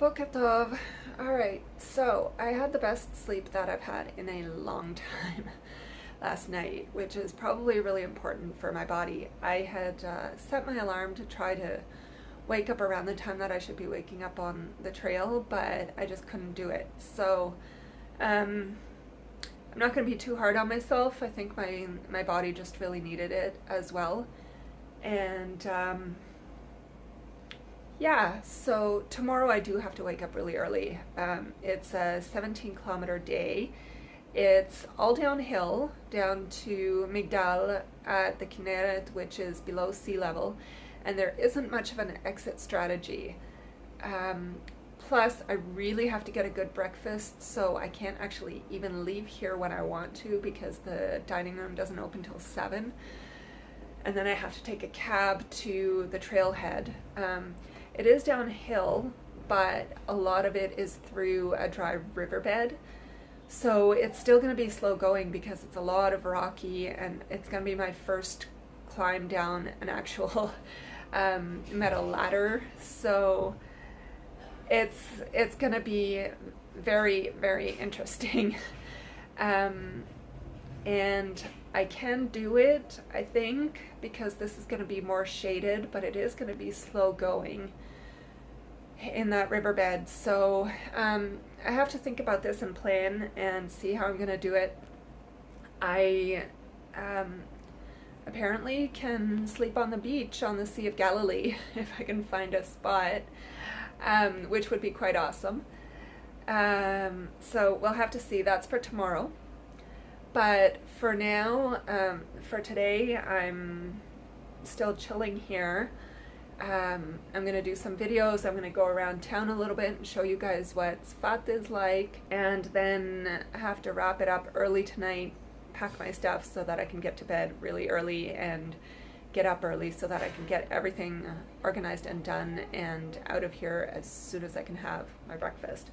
Boker Tov. Alright, so I had the best sleep that I've had in a long time last night, which is probably really important for my body. I had set my alarm to try to wake up around the time that I should be waking up on the trail, but I just couldn't do it. So I'm not going to be too hard on myself. I think my body just really needed it as well. And yeah, so tomorrow I do have to wake up really early. It's a 17-kilometer day. It's all downhill, down to Migdal at the Kinneret, which is below sea level, and there isn't much of an exit strategy. Plus, I really have to get a good breakfast, so I can't actually even leave here when I want to because the dining room doesn't open till 7. And then I have to take a cab to the trailhead. It is downhill, but a lot of it is through a dry riverbed. So it's still going to be slow going because it's a lot of rocky, and it's going to be my first climb down an actual metal ladder. So it's going to be very, very interesting. And I can do it, I think, because this is going to be more shaded, but it is going to be slow going in that riverbed. So I have to think about this and plan and see how I'm going to do it. I apparently can sleep on the beach on the Sea of Galilee if I can find a spot, which would be quite awesome. So we'll have to see. That's for tomorrow. But for now, for today, I'm still chilling here. I'm going to do some videos. I'm going to go around town a little bit and show you guys what Tzfat is like. And then I have to wrap it up early tonight, pack my stuff so that I can get to bed really early and get up early so that I can get everything organized and done and out of here as soon as I can have my breakfast.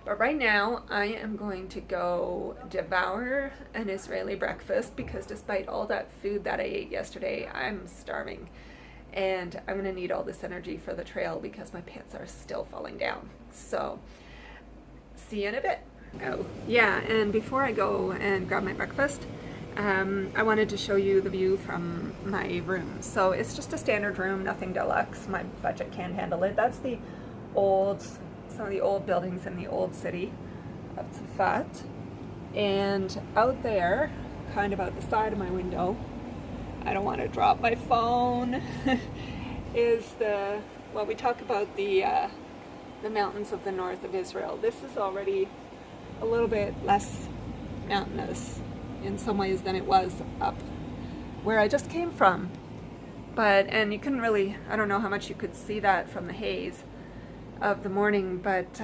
But right now, I am going to go devour an Israeli breakfast because despite all that food that I ate yesterday, I'm starving. And I'm going to need all this energy for the trail because my pants are still falling down. So, see you in a bit. Oh, yeah, and before I go and grab my breakfast, I wanted to show you the view from my room. So it's just a standard room, nothing deluxe. My budget can't handle it. That's the some of the old buildings in the old city of Tzfat. And out there, kind of out the side of my window, I don't want to drop my phone, is well, we talk about the mountains of the north of Israel. This is already a little bit less mountainous in some ways than it was up where I just came from. And you couldn't really, I don't know how much you could see that from the haze of the morning, but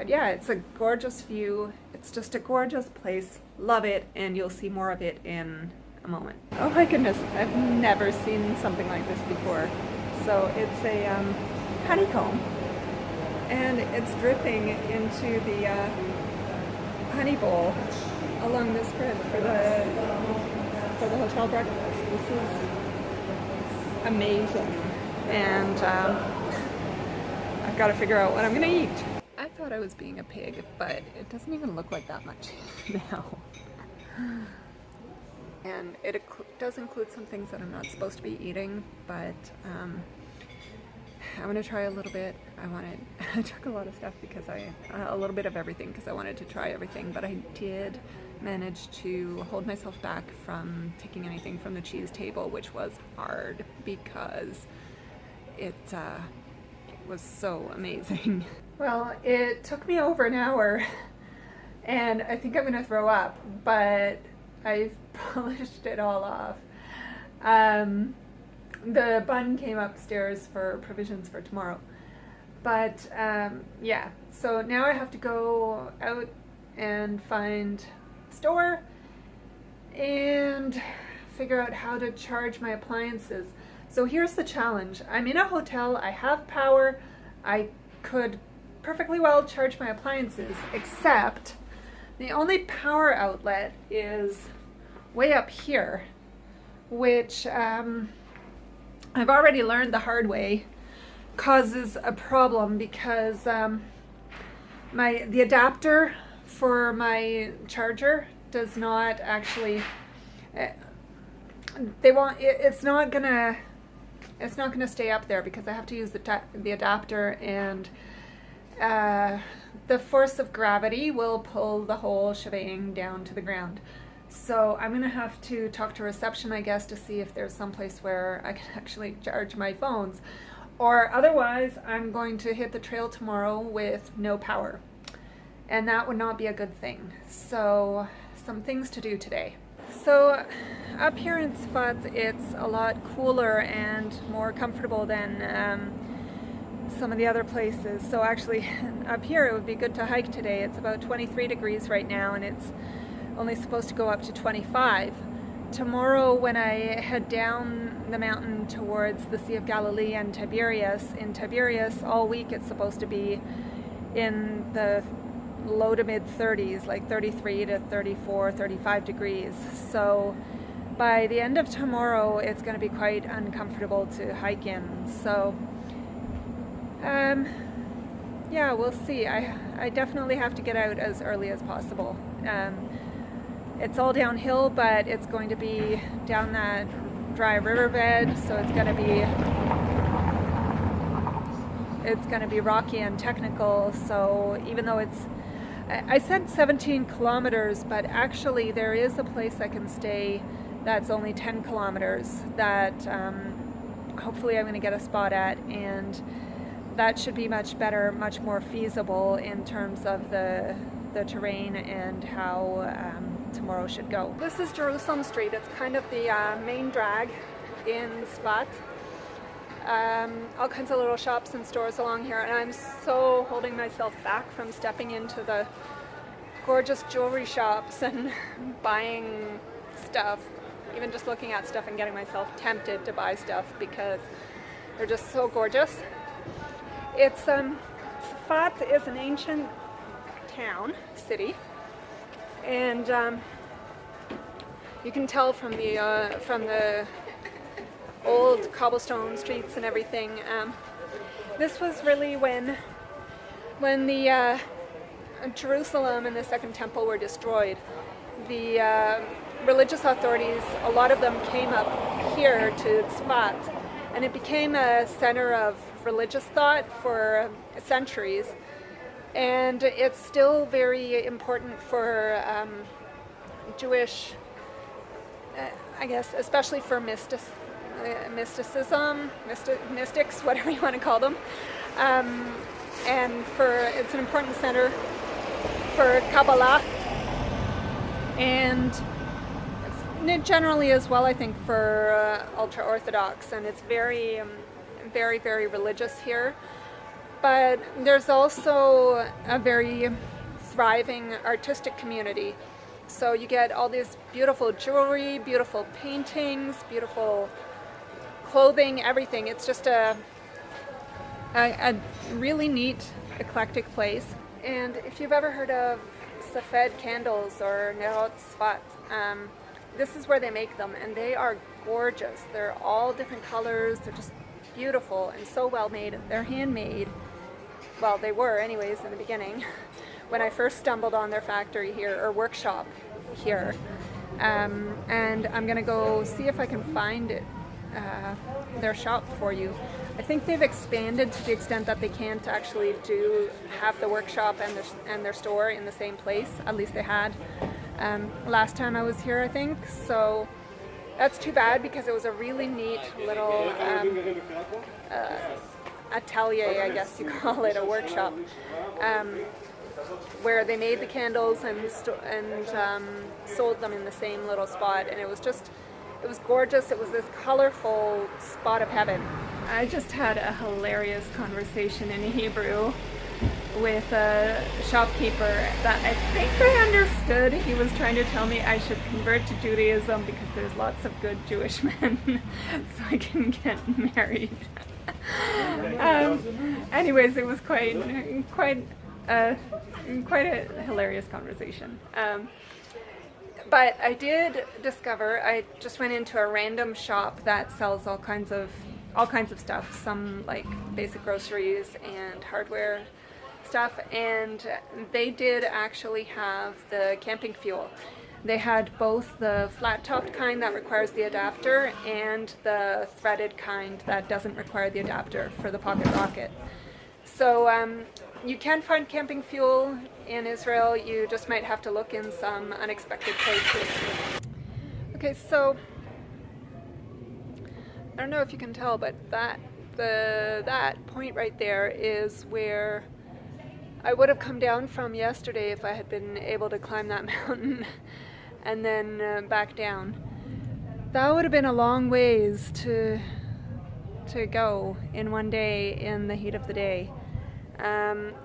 yeah, it's a gorgeous view. It's just a gorgeous place. Love it, and you'll see more of it in a moment. Oh my goodness, I've never seen something like this before. So it's a honeycomb, and it's dripping into the honey bowl along this grid for the hotel breakfast. This is amazing, and I've got to figure out what I'm going to eat. I thought I was being a pig, but it doesn't even look like that much now. And it does include some things that I'm not supposed to be eating, but I'm going to try a little bit. I took a lot of stuff because a little bit of everything because I wanted to try everything, but I did manage to hold myself back from taking anything from the cheese table, which was hard because it was so amazing. Well, it took me over an hour, and I think I'm going to throw up, but I've polished it all off. The bun came upstairs for provisions for tomorrow. But yeah, so now I have to go out and find a store and figure out how to charge my appliances. So here's the challenge. I'm in a hotel, I have power, I could perfectly well charge my appliances, except the only power outlet is way up here, which I've already learned the hard way causes a problem because the adapter for my charger does not actually, it's not gonna stay up there because I have to use the adapter, and the force of gravity will pull the whole shebang down to the ground. So I'm gonna have to talk to reception, I guess, to see if there's some place where I can actually charge my phones, or otherwise I'm going to hit the trail tomorrow with no power, and that would not be a good thing. So some things to do today. So up here in Tzfat, it's a lot cooler and more comfortable than some of the other places. So actually up here it would be good to hike today. It's about 23 degrees right now, and it's only supposed to go up to 25. Tomorrow when I head down the mountain towards the Sea of Galilee and Tiberias, in Tiberias all week it's supposed to be in the low to mid 30s, like 33 to 34, 35 degrees. So by the end of tomorrow it's going to be quite uncomfortable to hike in. So yeah, we'll see. I definitely have to get out as early as possible. It's all downhill, but it's going to be down that dry riverbed, so it's going to be rocky and technical. So even though I said 17 kilometers, but actually there is a place I can stay that's only 10 kilometers that hopefully I'm going to get a spot at, and that should be much better, much more feasible in terms of the terrain and how tomorrow should go. This is Jerusalem Street. It's kind of the main drag in Tzfat. All kinds of little shops and stores along here, and I'm so holding myself back from stepping into the gorgeous jewelry shops and buying stuff, even just looking at stuff and getting myself tempted to buy stuff because they're just so gorgeous. Tzfat is an ancient city, and you can tell from the old cobblestone streets and everything. This was really when the Jerusalem and the Second Temple were destroyed. The religious authorities, a lot of them came up here to Tzfat, and it became a center of religious thought for centuries. And it's still very important for Jewish, I guess, especially for mystics, whatever you want to call them. And it's an important center for Kabbalah, and generally as well, I think, for ultra-Orthodox. And it's very, very, very religious here. But there's also a very thriving artistic community. So you get all this beautiful jewelry, beautiful paintings, beautiful clothing, everything. It's just a really neat, eclectic place. And if you've ever heard of Tzfat candles or Nerot Tzfat, this is where they make them, and they are gorgeous. They're all different colors. They're just beautiful and so well made. They're handmade. Well, they were anyways in the beginning when I first stumbled on their factory here, or workshop here. And I'm gonna go see if I can find it, their shop for you. I think they've expanded to the extent that they can't actually have the workshop and their store in the same place. At least they had last time I was here, I think. So that's too bad, because it was a really neat little atelier, I guess you call it, a workshop, where they made the candles and sold them in the same little spot, and it was gorgeous. It was this colorful spot of heaven. I just had a hilarious conversation in Hebrew with a shopkeeper that I think I understood. He was trying to tell me I should convert to Judaism because there's lots of good Jewish men so I can get married. Anyways, it was quite a hilarious conversation. But I did discover, I just went into a random shop that sells all kinds of all kinds of stuff, some like basic groceries and hardware stuff, and they did actually have the camping fuel. They had both the flat-topped kind that requires the adapter and the threaded kind that doesn't require the adapter for the pocket rocket. So you can find camping fuel in Israel, you just might have to look in some unexpected places. Okay, so I don't know if you can tell, but that point right there is where I would have come down from yesterday if I had been able to climb that mountain and then back down. That would have been a long ways to go in one day in the heat of the day.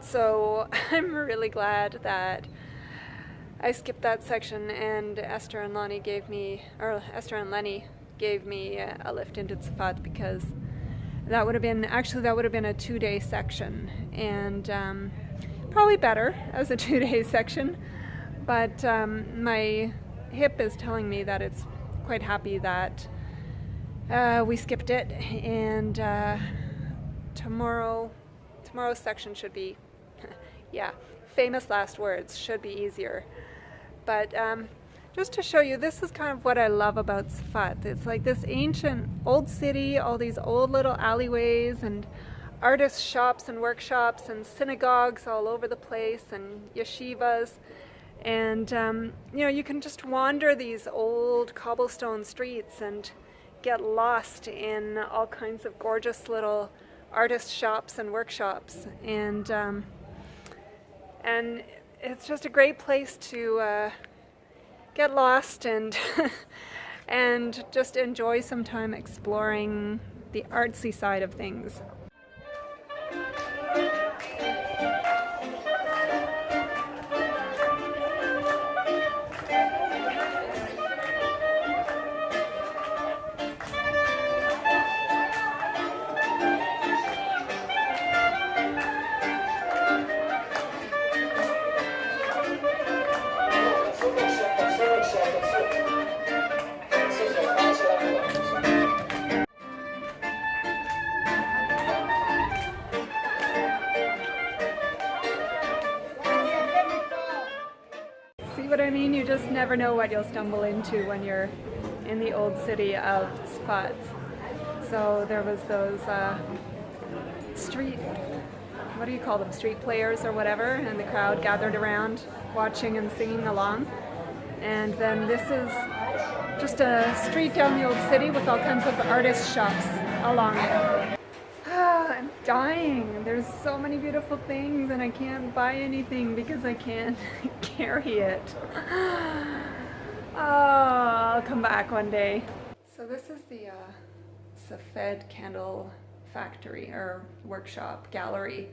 So I'm really glad that I skipped that section, and Esther and Lenny gave me a lift into Tzfat, because that would have been a 2-day section, and probably better as a 2-day section, but my hip is telling me that it's quite happy that we skipped it, and tomorrow's section should be yeah, famous last words, should be easier. But just to show you, this is kind of what I love about Tzfat. It's like this ancient old city, all these old little alleyways and artist shops and workshops and synagogues all over the place and yeshivas. And you know, you can just wander these old cobblestone streets and get lost in all kinds of gorgeous little artist shops and workshops. And it's just a great place to get lost and and just enjoy some time exploring the artsy side of things. What I mean, you just never know what you'll stumble into when you're in the old city of Tzfat. So there was those street players or whatever, and the crowd gathered around watching and singing along. And then this is just a street down the old city with all kinds of artist shops along it. I'm dying. There's so many beautiful things and I can't buy anything because I can't carry it. Oh, I'll come back one day. So this is the Tzfat candle factory or workshop gallery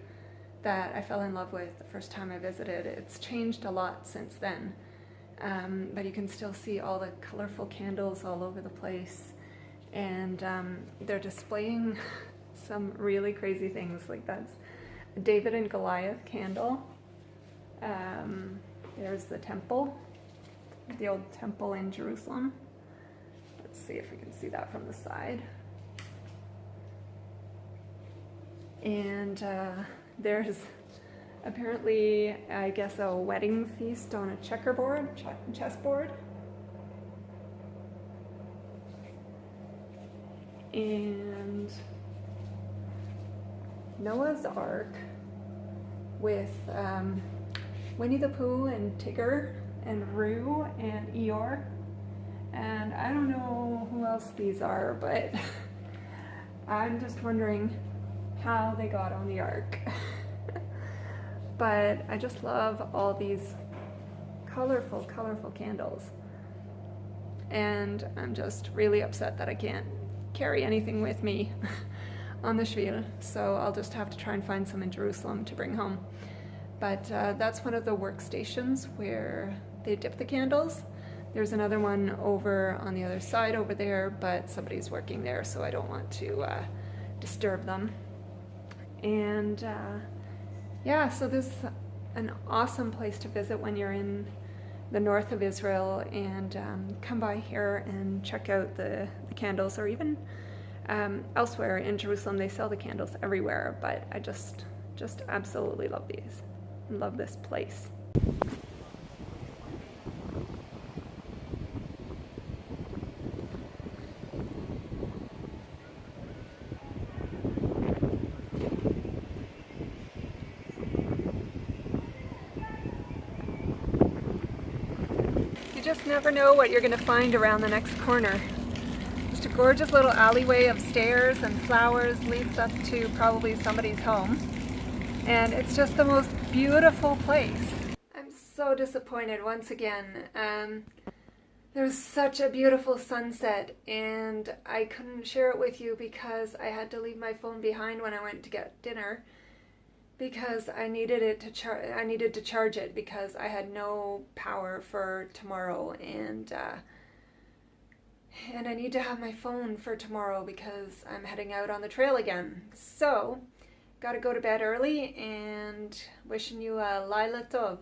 that I fell in love with the first time I visited. It's changed a lot since then, but you can still see all the colorful candles all over the place, and they're displaying some really crazy things. Like that's a David and Goliath candle. There's the temple, the old temple in Jerusalem. Let's see if we can see that from the side. And there's apparently, I guess, a wedding feast on a chessboard. And Noah's Ark with Winnie the Pooh and Tigger and Roo and Eeyore. And I don't know who else these are, but I'm just wondering how they got on the ark. But I just love all these colorful candles. And I'm just really upset that I can't carry anything with me on the Shvil, so I'll just have to try and find some in Jerusalem to bring home. But that's one of the workstations where they dip the candles. There's another one over on the other side over there, but somebody's working there, so I don't want to disturb them. And yeah, so this is an awesome place to visit when you're in the north of Israel, and come by here and check out the candles, or even Elsewhere in Jerusalem, they sell the candles everywhere, but I just absolutely love these. Love this place. You just never know what you're going to find around the next corner. Just a gorgeous little alleyway of stairs and flowers leads up to probably somebody's home. And it's just the most beautiful place. I'm so disappointed once again. There was such a beautiful sunset and I couldn't share it with you because I had to leave my phone behind when I went to get dinner because I needed it to I needed to charge it because I had no power for tomorrow, and I need to have my phone for tomorrow because I'm heading out on the trail again. So, gotta go to bed early, and wishing you a Laila Tov.